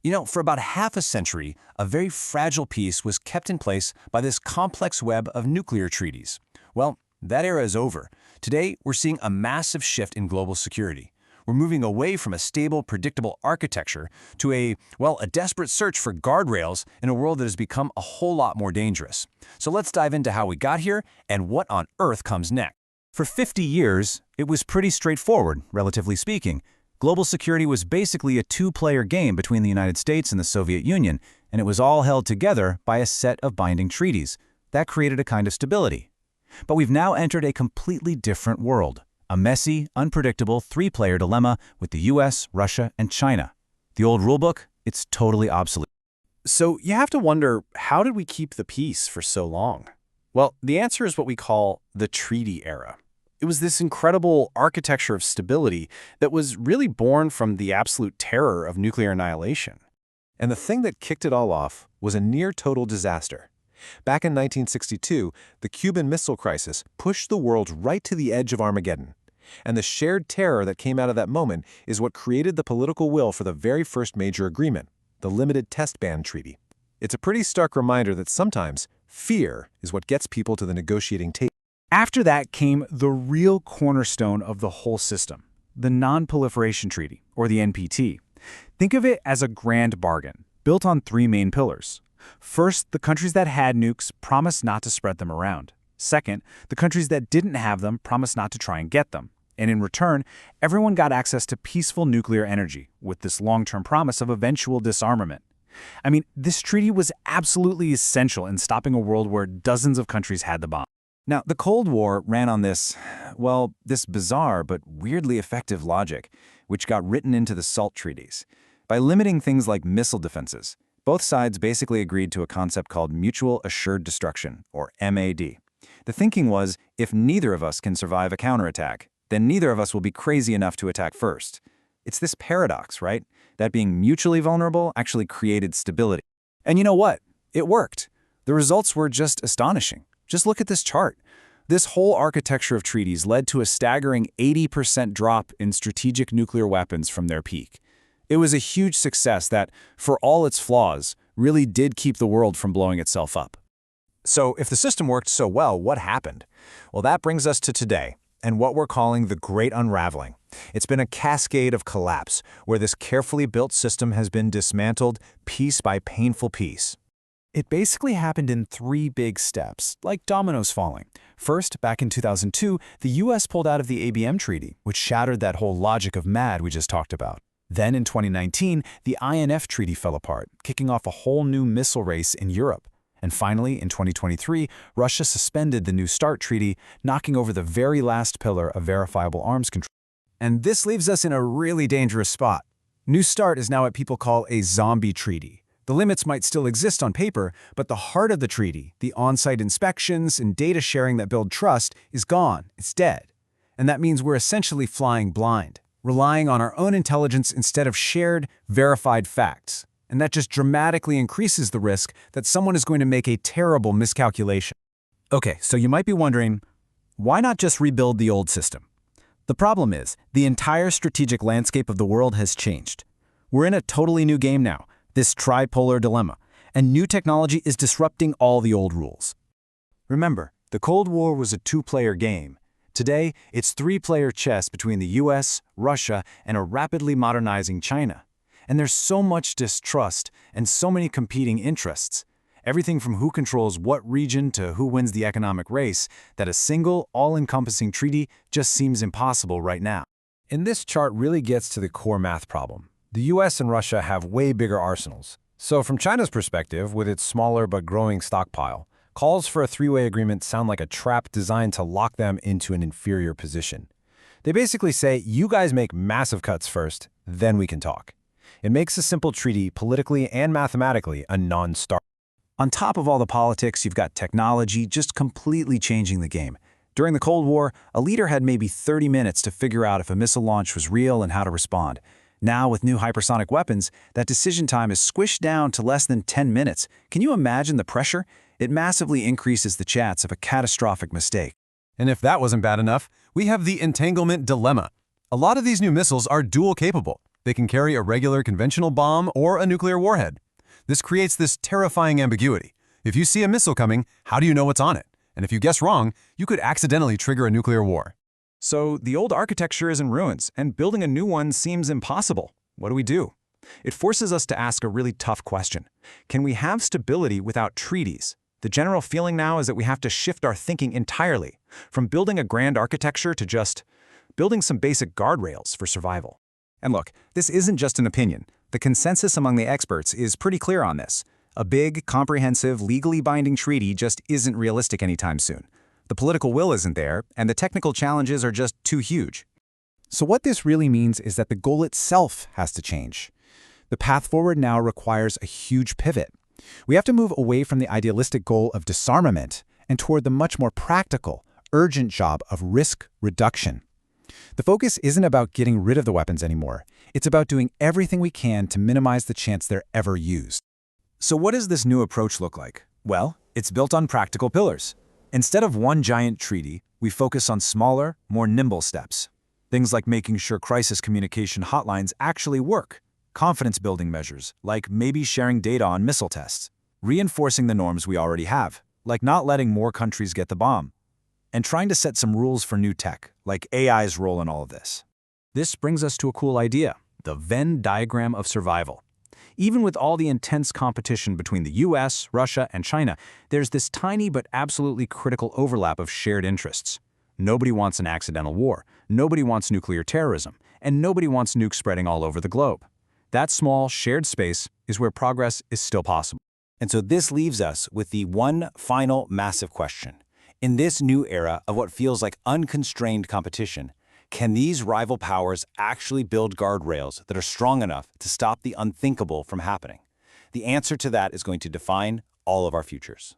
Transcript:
For about half a century, a very fragile peace was kept in place by this complex web of nuclear treaties. Well, that era is over. Today, we're seeing a massive shift in global security. We're moving away from a stable, predictable architecture to a desperate search for guardrails in a world that has become a whole lot more dangerous. So let's dive into how we got here and what on earth comes next. For 50 years, it was pretty straightforward, relatively speaking. Global security was basically a two-player game between the United States and the Soviet Union, and it was all held together by a set of binding treaties. That created a kind of stability. But we've now entered a completely different world, a messy, unpredictable three-player dilemma with the US, Russia, and China. The old rulebook, it's totally obsolete. So you have to wonder, how did we keep the peace for so long? Well, the answer is what we call the treaty era. It was this incredible architecture of stability that was really born from the absolute terror of nuclear annihilation. And the thing that kicked it all off was a near-total disaster. Back in 1962, the Cuban Missile Crisis pushed the world right to the edge of Armageddon. And the shared terror that came out of that moment is what created the political will for the very first major agreement, the Limited Test Ban Treaty. It's a pretty stark reminder that sometimes fear is what gets people to the negotiating table. After that came the real cornerstone of the whole system, the Non-Proliferation Treaty, or the NPT. Think of it as a grand bargain, built on three main pillars. First, the countries that had nukes promised not to spread them around. Second, the countries that didn't have them promised not to try and get them. And in return, everyone got access to peaceful nuclear energy, with this long-term promise of eventual disarmament. I mean, this treaty was absolutely essential in stopping a world where dozens of countries had the bomb. Now, the Cold War ran on this bizarre but weirdly effective logic, which got written into the SALT treaties. By limiting things like missile defenses, both sides basically agreed to a concept called mutual assured destruction, or MAD. The thinking was, if neither of us can survive a counterattack, then neither of us will be crazy enough to attack first. It's this paradox, right? That being mutually vulnerable actually created stability. And you know what? It worked. The results were just astonishing. Just look at this chart. This whole architecture of treaties led to a staggering 80% drop in strategic nuclear weapons from their peak. It was a huge success that, for all its flaws, really did keep the world from blowing itself up. So if the system worked so well, what happened? Well, that brings us to today, and what we're calling the Great Unraveling. It's been a cascade of collapse, where this carefully built system has been dismantled piece by painful piece. It basically happened in three big steps, like dominoes falling. First, back in 2002, the US pulled out of the ABM Treaty, which shattered that whole logic of MAD we just talked about. Then in 2019, the INF Treaty fell apart, kicking off a whole new missile race in Europe. And finally, in 2023, Russia suspended the New START Treaty, knocking over the very last pillar of verifiable arms control. And this leaves us in a really dangerous spot. New START is now what people call a zombie treaty. The limits might still exist on paper, but the heart of the treaty, the on-site inspections and data sharing that build trust, is gone. It's dead. And that means we're essentially flying blind, relying on our own intelligence instead of shared, verified facts. And that just dramatically increases the risk that someone is going to make a terrible miscalculation. Okay, so you might be wondering, why not just rebuild the old system? The problem is, the entire strategic landscape of the world has changed. We're in a totally new game now, this tripolar dilemma, and new technology is disrupting all the old rules. Remember, the Cold War was a two-player game. Today, it's three-player chess between the US, Russia, and a rapidly modernizing China. And there's so much distrust and so many competing interests, everything from who controls what region to who wins the economic race, that a single, all-encompassing treaty just seems impossible right now. And this chart really gets to the core math problem. The US and Russia have way bigger arsenals. So from China's perspective, with its smaller but growing stockpile, calls for a three-way agreement sound like a trap designed to lock them into an inferior position. They basically say, you guys make massive cuts first, then we can talk. It makes a simple treaty politically and mathematically a non-starter. On top of all the politics, you've got technology just completely changing the game. During the Cold War, a leader had maybe 30 minutes to figure out if a missile launch was real and how to respond. Now, with new hypersonic weapons, that decision time is squished down to less than 10 minutes. Can you imagine the pressure? It massively increases the chance of a catastrophic mistake. And if that wasn't bad enough, we have the entanglement dilemma. A lot of these new missiles are dual capable. They can carry a regular conventional bomb or a nuclear warhead. This creates this terrifying ambiguity. If you see a missile coming, how do you know what's on it? And if you guess wrong, you could accidentally trigger a nuclear war. So the old architecture is in ruins, and building a new one seems impossible. What do we do? It forces us to ask a really tough question. Can we have stability without treaties? The general feeling now is that we have to shift our thinking entirely, from building a grand architecture to just building some basic guardrails for survival. And look, this isn't just an opinion. The consensus among the experts is pretty clear on this. A big, comprehensive, legally binding treaty just isn't realistic anytime soon. The political will isn't there, and the technical challenges are just too huge. So what this really means is that the goal itself has to change. The path forward now requires a huge pivot. We have to move away from the idealistic goal of disarmament and toward the much more practical, urgent job of risk reduction. The focus isn't about getting rid of the weapons anymore. It's about doing everything we can to minimize the chance they're ever used. So what does this new approach look like? Well, it's built on practical pillars. Instead of one giant treaty, we focus on smaller, more nimble steps. Things like making sure crisis communication hotlines actually work, confidence-building measures, like maybe sharing data on missile tests, reinforcing the norms we already have, like not letting more countries get the bomb, and trying to set some rules for new tech, like AI's role in all of this. This brings us to a cool idea, the Venn diagram of survival. Even with all the intense competition between the US, Russia, and China, there's this tiny but absolutely critical overlap of shared interests. Nobody wants an accidental war, nobody wants nuclear terrorism, and nobody wants nukes spreading all over the globe. That small, shared space is where progress is still possible. And so this leaves us with the one final massive question. In this new era of what feels like unconstrained competition, can these rival powers actually build guardrails that are strong enough to stop the unthinkable from happening? The answer to that is going to define all of our futures.